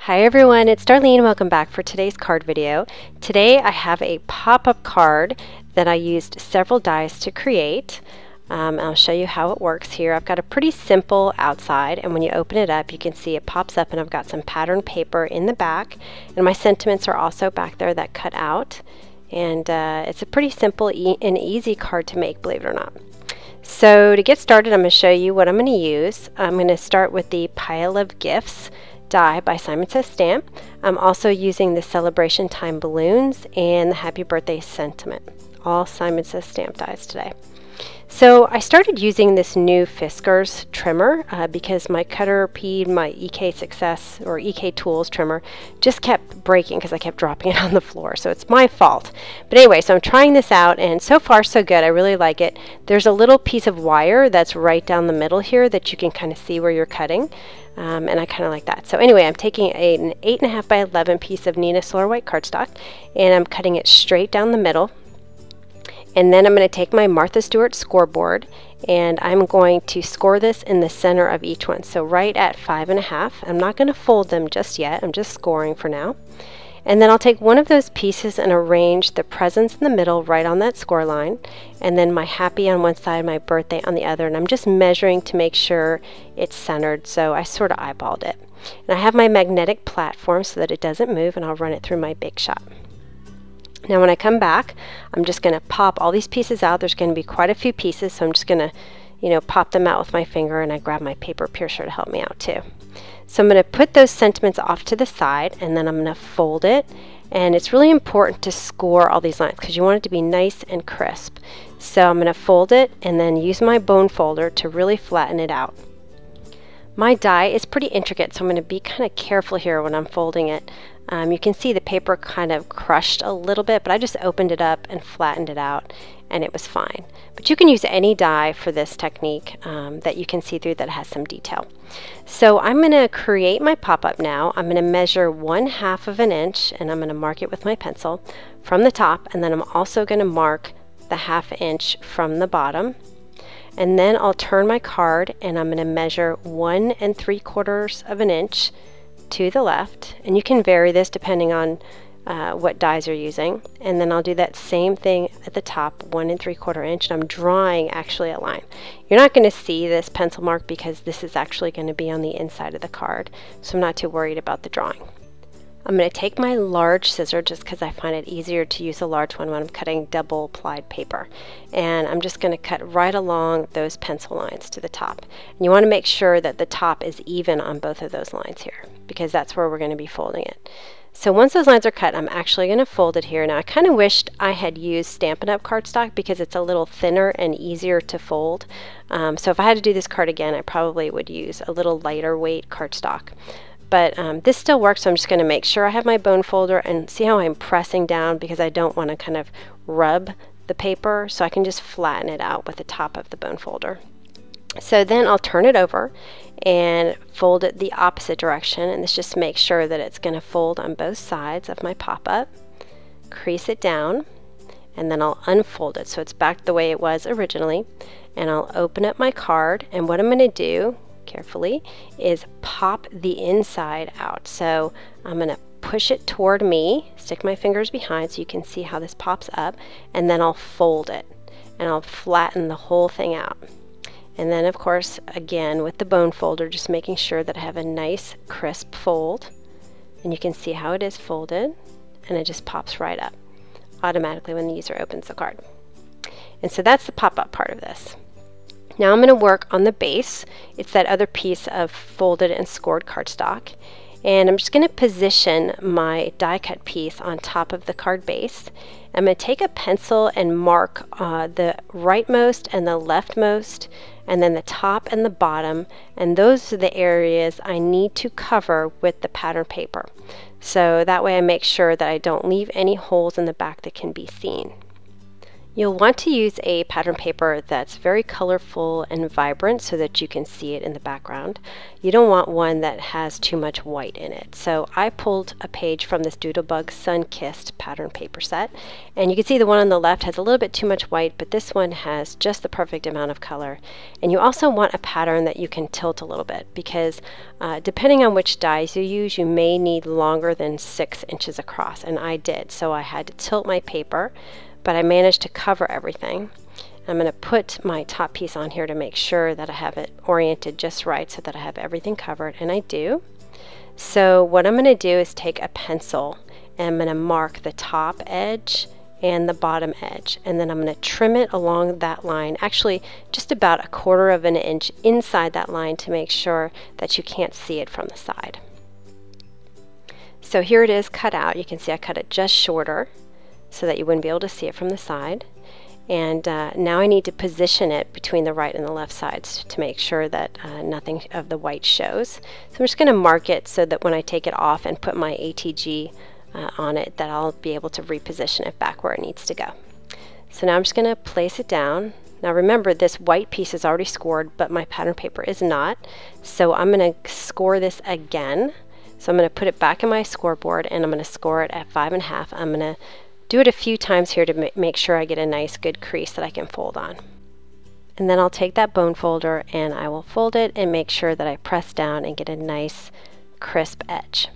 Hi everyone, it's Darlene. Welcome back for today's card video. Today I have a pop-up card that I used several dies to create. I'll show you how it works here. I've got a pretty simple outside, and when you open it up you can see it pops up, and I've got some pattern paper in the back, and my sentiments are also back there that cut out. And it's a pretty simple and easy card to make, believe it or not. So to get started, I'm going to show you what I'm going to use. I'm going to start with the Pile of Gifts die by Simon Says Stamp. I'm also using the Celebration Time balloons and the Happy Birthday sentiment. All Simon Says Stamp dies today. So I started using this new Fiskars trimmer because my Cutter P, my EK Success or EK Tools trimmer just kept breaking because I kept dropping it on the floor. So it's my fault. But anyway, so I'm trying this out, and so far so good. I really like it. There's a little piece of wire that's right down the middle here that you can kind of see where you're cutting. And I kind of like that. So anyway, I'm taking an 8.5 by 11 piece of Nina Solar White cardstock, and I'm cutting it straight down the middle. And then I'm going to take my Martha Stewart scoreboard, and I'm going to score this in the center of each one. So right at 5.5. I'm not going to fold them just yet. I'm just scoring for now. And then I'll take one of those pieces and arrange the presents in the middle right on that score line, and then my happy on one side, my birthday on the other, and I'm just measuring to make sure it's centered. So I sort of eyeballed it. And I have my magnetic platform so that it doesn't move, and I'll run it through my Big Shot. Now when I come back, I'm just going to pop all these pieces out. There's going to be quite a few pieces, so I'm just going to, pop them out with my finger, and I grab my paper piercer to help me out too. So I'm going to put those sentiments off to the side, and then I'm going to fold it. And it's really important to score all these lines because you want it to be nice and crisp. So I'm going to fold it and then use my bone folder to really flatten it out. My die is pretty intricate, so I'm going to be kind of careful here when I'm folding it. You can see the paper kind of crushed a little bit, but I just opened it up and flattened it out, and it was fine. But you can use any die for this technique that you can see through that has some detail. So I'm going to create my pop-up now. I'm going to measure 1/2 of an inch, and I'm going to mark it with my pencil from the top, and then I'm also going to mark the 1/2 inch from the bottom. And then I'll turn my card, and I'm going to measure 1 3/4 of an inch to the left, and you can vary this depending on what dies you're using. And then I'll do that same thing at the top, 1 3/4 inch, and I'm drawing actually a line. You're not going to see this pencil mark because this is actually going to be on the inside of the card, so I'm not too worried about the drawing. I'm going to take my large scissor just because I find it easier to use a large one when I'm cutting double plied paper. And I'm just going to cut right along those pencil lines to the top. And you want to make sure that the top is even on both of those lines here, because that's where we're going to be folding it. So once those lines are cut, I'm actually going to fold it here. Now I kind of wished I had used Stampin' Up! Cardstock because it's a little thinner and easier to fold. So if I had to do this card again, I probably would use a little lighter weight cardstock. But this still works, so I'm just going to make sure I have my bone folder, and see how I'm pressing down because I don't want to kind of rub the paper, so I can just flatten it out with the top of the bone folder. So then I'll turn it over and fold it the opposite direction, and this just makes sure that it's going to fold on both sides of my pop-up. Crease it down, and then I'll unfold it so it's back the way it was originally, and I'll open up my card, and what I'm going to do carefully is pop the inside out. So I'm going to push it toward me, stick my fingers behind so you can see how this pops up, and then I'll fold it, and I'll flatten the whole thing out. And then of course again with the bone folder, just making sure that I have a nice crisp fold, and you can see how it is folded, and it just pops right up automatically when the user opens the card. And so that's the pop-up part of this. Now I'm going to work on the base. It's that other piece of folded and scored cardstock. And I'm just going to position my die cut piece on top of the card base. I'm going to take a pencil and mark the rightmost and the leftmost, and then the top and the bottom. And those are the areas I need to cover with the pattern paper. So that way I make sure that I don't leave any holes in the back that can be seen. You'll want to use a pattern paper that's very colorful and vibrant so that you can see it in the background. You don't want one that has too much white in it. So I pulled a page from this Doodlebug Sun-Kissed pattern paper set, and you can see the one on the left has a little bit too much white, but this one has just the perfect amount of color. And you also want a pattern that you can tilt a little bit, because depending on which dies you use, you may need longer than 6 inches across, and I did. So I had to tilt my paper, but I managed to cover everything. I'm going to put my top piece on here to make sure that I have it oriented just right so that I have everything covered, and I do. So what I'm going to do is take a pencil and I'm going to mark the top edge and the bottom edge, and then I'm going to trim it along that line, actually just about 1/4 of an inch inside that line to make sure that you can't see it from the side. So here it is cut out. You can see I cut it just shorter so that you wouldn't be able to see it from the side. And now I need to position it between the right and the left sides to make sure that nothing of the white shows. So I'm just going to mark it so that when I take it off and put my ATG on it, that I'll be able to reposition it back where it needs to go. So now I'm just going to place it down. Now remember, this white piece is already scored, but my pattern paper is not. So I'm going to score this again. So I'm going to put it back in my scoreboard and I'm going to score it at 5.5. I'm going to do it a few times here to make sure I get a nice good crease that I can fold on. And then I'll take that bone folder and I will fold it and make sure that I press down and get a nice crisp edge.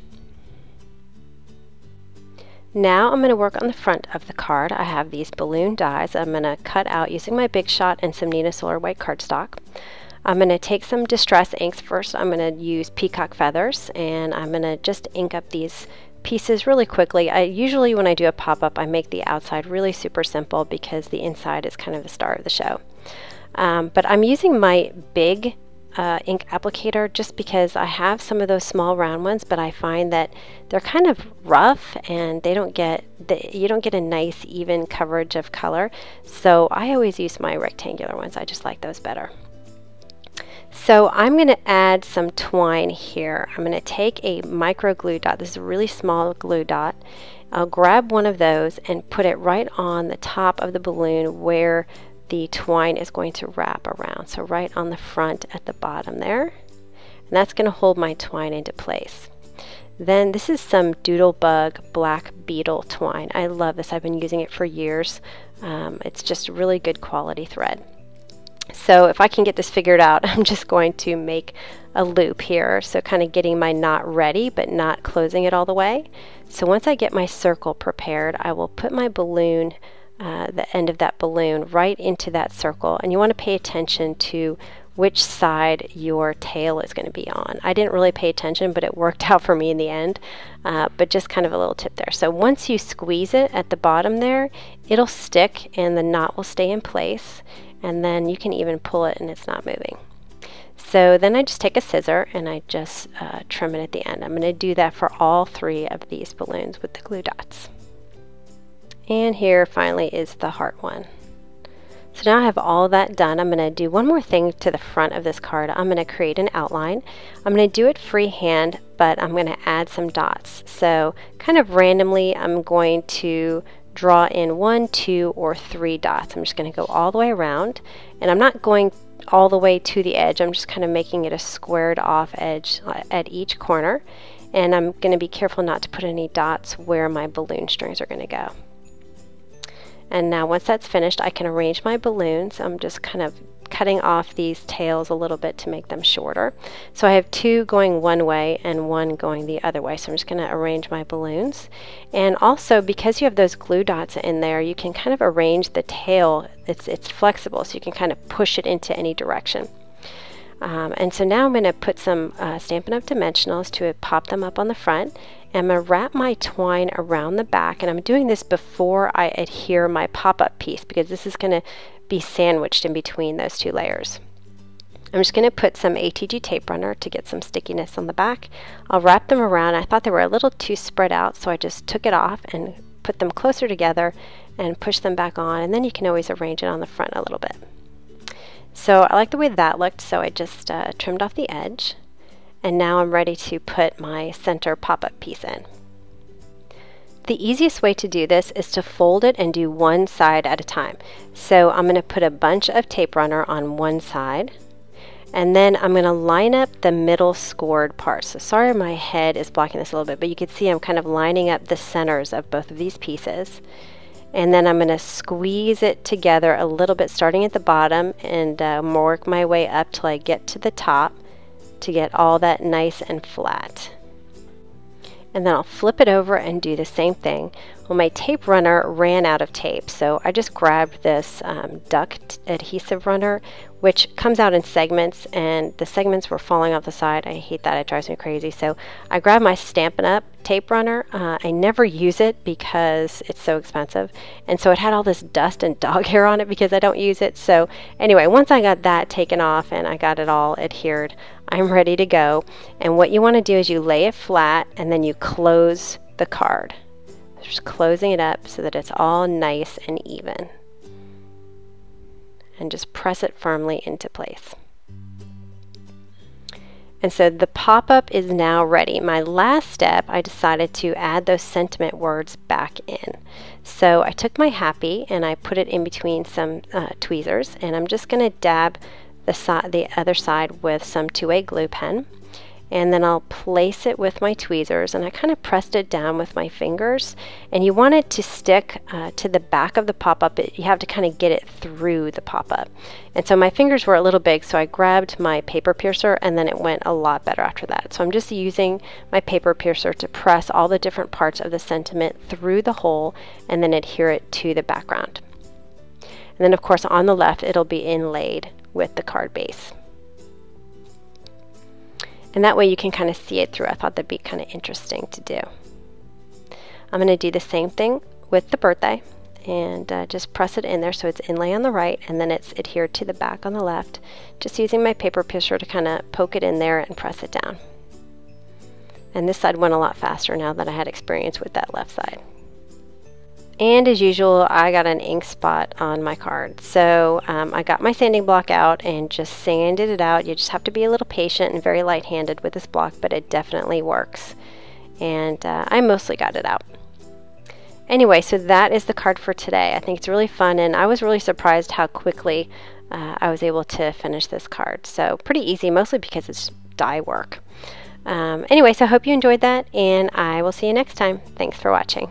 Now I'm going to work on the front of the card. I have these balloon dies I'm going to cut out using my Big Shot and some Nina Solar white cardstock. I'm going to take some distress inks first. I'm going to use peacock feathers and I'm going to just ink up these pieces really quickly. Usually when I do a pop-up, I make the outside really super simple because the inside is kind of the star of the show. But I'm using my big ink applicator just because I have some of those small round ones, but I find that they're kind of rough and they don't get you don't get a nice even coverage of color. So I always use my rectangular ones. I just like those better. So I'm going to add some twine here. I'm going to take a micro glue dot. This is a really small glue dot. I'll grab one of those and put it right on the top of the balloon where the twine is going to wrap around. So right on the front at the bottom there. And that's going to hold my twine into place. Then this is some Doodlebug Black Beetle twine. I love this. I've been using it for years. It's just really good quality thread. So if I can get this figured out, I'm just going to make a loop here. So kind of getting my knot ready, but not closing it all the way. So once I get my circle prepared, I will put my balloon, the end of that balloon, right into that circle. And you want to pay attention to which side your tail is going to be on. I didn't really pay attention, but it worked out for me in the end. But just kind of a little tip there. So once you squeeze it at the bottom there, it'll stick and the knot will stay in place. And then you can even pull it and it's not moving. So then I just take a scissor and I just trim it at the end. I'm going to do that for all 3 of these balloons with the glue dots. And here finally is the heart one. So now I have all that done. I'm going to do one more thing to the front of this card. I'm going to create an outline. I'm going to do it freehand, but I'm going to add some dots. So kind of randomly, I'm going to draw in 1, 2, or 3 dots. I'm just going to go all the way around, and I'm not going all the way to the edge. I'm just kind of making it a squared off edge at each corner, and I'm going to be careful not to put any dots where my balloon strings are going to go. And now once that's finished, I can arrange my balloons. I'm just kind of cutting off these tails a little bit to make them shorter. So I have 2 going one way and 1 going the other way. So I'm just going to arrange my balloons. And also, because you have those glue dots in there, you can kind of arrange the tail. It's flexible, so you can kind of push it into any direction. And so now I'm going to put some Stampin' Up! Dimensionals to pop them up on the front. And I'm going to wrap my twine around the back, and I'm doing this before I adhere my pop-up piece because this is going to be sandwiched in between those 2 layers. I'm just going to put some ATG tape runner to get some stickiness on the back. I'll wrap them around. I thought they were a little too spread out, so I just took it off and put them closer together and push them back on, and then you can always arrange it on the front a little bit. So I like the way that looked, so I just trimmed off the edge. And now I'm ready to put my center pop-up piece in. The easiest way to do this is to fold it and do one side at a time. So I'm going to put a bunch of tape runner on one side, and then I'm going to line up the middle scored parts. So sorry my head is blocking this a little bit, but you can see I'm kind of lining up the centers of both of these pieces. And then I'm going to squeeze it together a little bit starting at the bottom and work my way up till I get to the top to get all that nice and flat. And then I'll flip it over and do the same thing. Well, my tape runner ran out of tape, so I just grabbed this duck adhesive runner, which comes out in segments, and the segments were falling off the side. I hate that, it drives me crazy. So I grabbed my Stampin' Up! Tape runner. I never use it because it's so expensive, and so it had all this dust and dog hair on it because I don't use it. So anyway, once I got that taken off and I got it all adhered, I'm ready to go. And what you want to do is you lay it flat and then you close the card. Just closing it up so that it's all nice and even. And just press it firmly into place. And so the pop-up is now ready. My last step, I decided to add those sentiment words back in. So I took my happy and I put it in between some tweezers, and I'm just going to dab the other side with some 2A glue pen. And then I'll place it with my tweezers, and I kind of pressed it down with my fingers, and you want it to stick to the back of the pop-up. You have to kind of get it through the pop-up. And so my fingers were a little big, so I grabbed my paper piercer, and then it went a lot better after that. So I'm just using my paper piercer to press all the different parts of the sentiment through the hole and then adhere it to the background. And then of course on the left it'll be inlaid with the card base. And that way you can kind of see it through. I thought that'd be kind of interesting to do. I'm going to do the same thing with the birthday and just press it in there so it's inlay on the right and then it's adhered to the back on the left. Just using my paper piercer to kind of poke it in there and press it down. And this side went a lot faster now that I had experience with that left side. And as usual, I got an ink spot on my card. So I got my sanding block out and just sanded it out. You just have to be a little patient and very light-handed with this block, but it definitely works. And I mostly got it out. Anyway, so that is the card for today. I think it's really fun, and I was really surprised how quickly I was able to finish this card. So pretty easy, mostly because it's die work. Anyway, so I hope you enjoyed that, and I will see you next time. Thanks for watching.